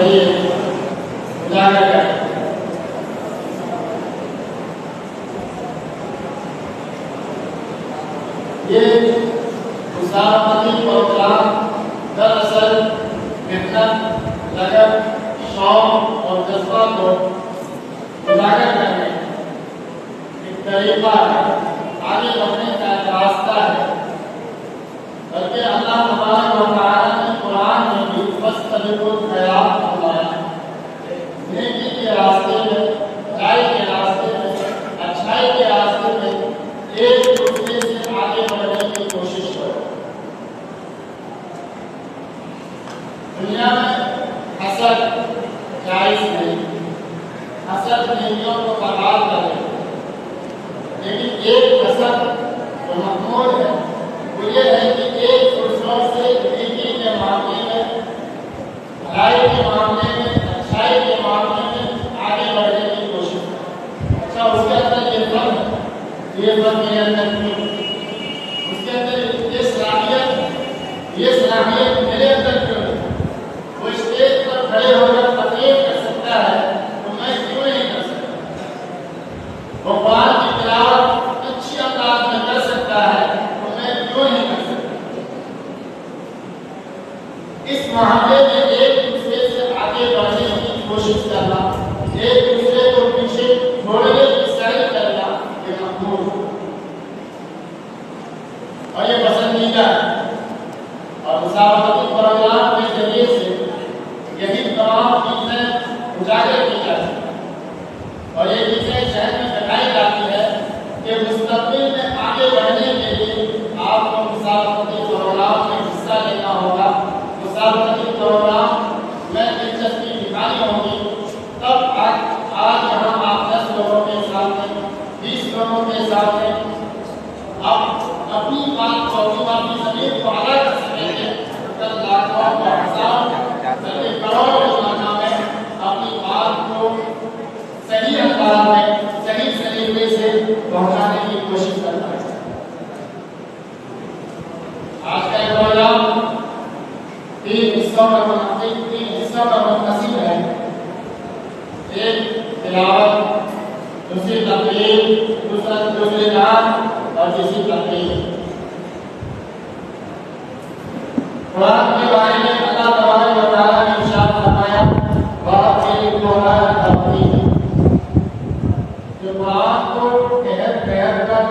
जरिए उजागर करें। ये मुसाफिरी प्रोग्राम दरअसल मेहनत, लगन, शौक और जज्बा को उजागर करने एक तरीका है, आगे बढ़ने का एक रास्ता है। बल्कि अल्लाह तबारक व तआला ने कुरान में भी फस्तबिकुल खैरात फरमाया है। नेकी के रास्ते में, भलाई के रास्ते में, अच्छाई के रास्ते में एक दूसरे से आगे बढ़ने की कोशिश करो। दुनिया में हसद जायज नहीं, हसद नेकियों को बर्बाद करे, लेकिन एक हसद जो महमूद है वो ये है कि एक दूसरों से नेकी के मामले में, भलाई के मामले में, अच्छाई के मामले में आगे बढ़ने की कोशिश करें। अच्छा, उसके अंदर ये फर्क है, ये फर्क मेरे अंदर क्यों, उसके अंदर ये सलाहियत मेरे अंदर क्यों है? वो स्टेज पर खड़े होकर तकलीफ कर सकता है तो मैं क्यों नहीं कर सकता? वो कुरान की तिलावत अच्छी अंदाज में कर सकता है तो मैं क्यों नहीं कर सकता? इस मामले में एक दूसरे से आगे बढ़ने की कोशिश करना, एक दूसरे को पीछे छोड़ने की सैर करना, ये मकबूल और ये पसंदीदा है। और मुसाफिरी प्रोग्राम के जरिए से यही तमाम चीजें उजागर की जाती है और ये चीजें शहर में दिखाई जाती है कि मुस्तकबिल में आगे बढ़ने के लिए आपको मुसाफिरी प्रोग्राम में हिस्सा लेना होगा, मुसाफिरी प्रोग्राम में दिलचस्पी दिखानी होगी। तब आज यहाँ आप 10 लोगों के सामने, 20 लोगों के सामने आप अपनी बात को, अपनी जमीन को आला कर सकेंगे। कल लाखों और हजारों बल्कि करोड़ों जमाना में अपनी बात को सही अंदाज में, सही तरीके से पहुंचाने की कोशिश करना है। आज का प्रोग्राम 3 हिस्सों में मुनक़सिम है। एक तिलावत, दूसरी तक़रीर, दूसरी नात और तीसरी तक़रीर। कुरान के बारे में अल्लाह तबारक व तआला ने इरशाद फरमाया, वाक़िल कुरान तक़रीर, जो कुरान को कहर कर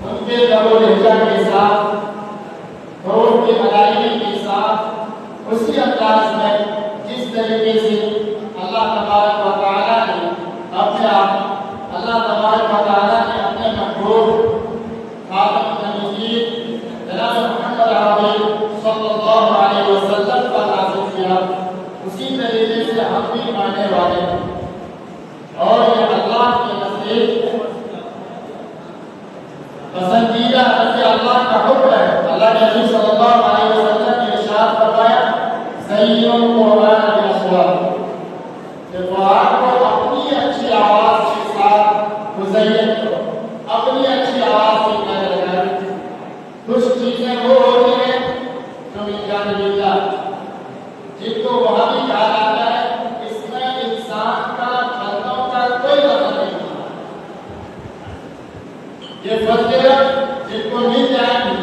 उनके लबो लहजा के साथ, होठ की अदायगी के साथ, उसी अंदाज में जिस तरीके से अल्लाह तबारक व तआला ने अपने महबूब खातमुन नबिय्यीन जनाब मुहम्मद अरबी सल्लल्लाहु अलैहि वसल्लम पर नाज़िल किया, उसी तरीके से हम भी मानने वाले हैं। और ये अल्लाह के नज़दीक पसंदीदा है, अल्लाह का हुक्म है। अल्लाह के नबी सल्लल्लाहु अलैहि वसल्लम ने इरशाद फरमाया, सय्यिदुल कुरान बिल अस्वात, ये कुरान को अपनी अच्छी आवाज के साथ मुज़य्यन करो, अपनी अच्छी आवाज से गाना लगाओ। कुछ चीजें वो होती हैं जो विज्ञान विद्या, जिनको वहां भी कहा जाता है, इसमें इंसान का फर्जों का कोई मतलब नहीं होता। ये फर्ज जिनको मिल जाएंगे,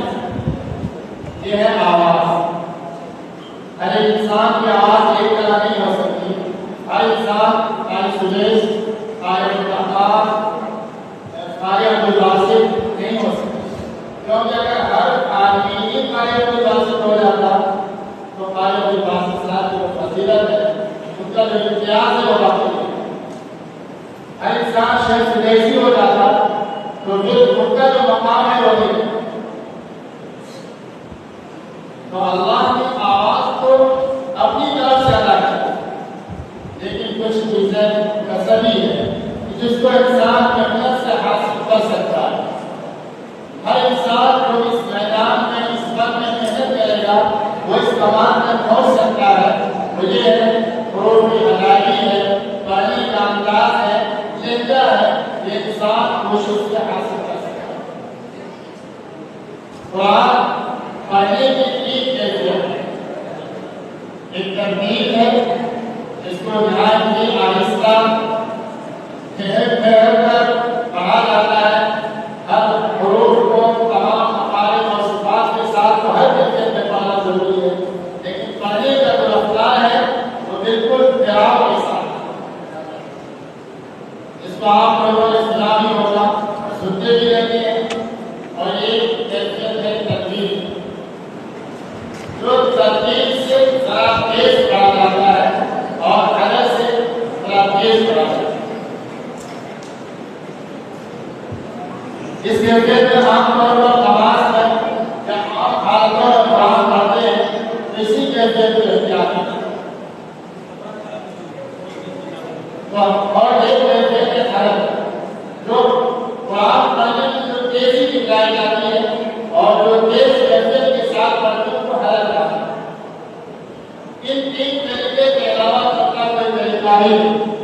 ये है आवाज। हर इंसान की आवाज एक तरह नहीं हो सकती। हर इंसान सुरेश, नहीं हो सकती, क्योंकि अगर हर आदमी ही हो जाता तो जो फजीलत है, उसका जो इम्तियाज है वो बाकी नहीं। हर इंसान शेख हो जाता तो फिर उनका जो मकाम है वो नहीं। तो अल्लाह की आवाज को अपनी तरफ से अदा किया, लेकिन कुछ चीजें कसबी है जिसको इंसान मेहनत से हासिल कर सकता है। हर इंसान जो इस मैदान में, इस फन में मेहनत करेगा, वो इस कमान तक पहुंच सकता है। वो ये है, हुरूफ की अदायगी है, पढ़ने का अंदाज है, लहजा है, ये इंसान कोशिश से हासिल कर सकता है। कुरान पढ़ने की एक कैफियत है, एक तरतीब है जिसको ध्यान की आहिस्ता ठहर कर पढ़ा जाता है। हर हुरूफ को तमाम मकालिम और सिफात के साथ तो हर कैफियत में पढ़ना जरूरी है, लेकिन पढ़ने का जो रफ्तार है वो बिल्कुल तिलाव के साथ, इसको आप लोगों ने सुना भी होगा, सुनते भी रहते हैं। और ये कैफियत है तरतीब, जो तरतीब से जरा तेज पढ़ा जाता है और हदर से जरा तेज पढ़ा जाता है। इस कैफियत में आमतौर पर नमाज में जब आप हालतों में कुरान पढ़ते हैं तो इसी कैफियत में एहतियात है। तो और एक कैफियत है हरफ, जो कुरान पढ़ने में जो तेजी दिखाई जाती है और जो तेज कैफियत के साथ पढ़ने को हरफ जाता है। इन तीन तरीके के अलावा सबका कोई तरीका नहीं।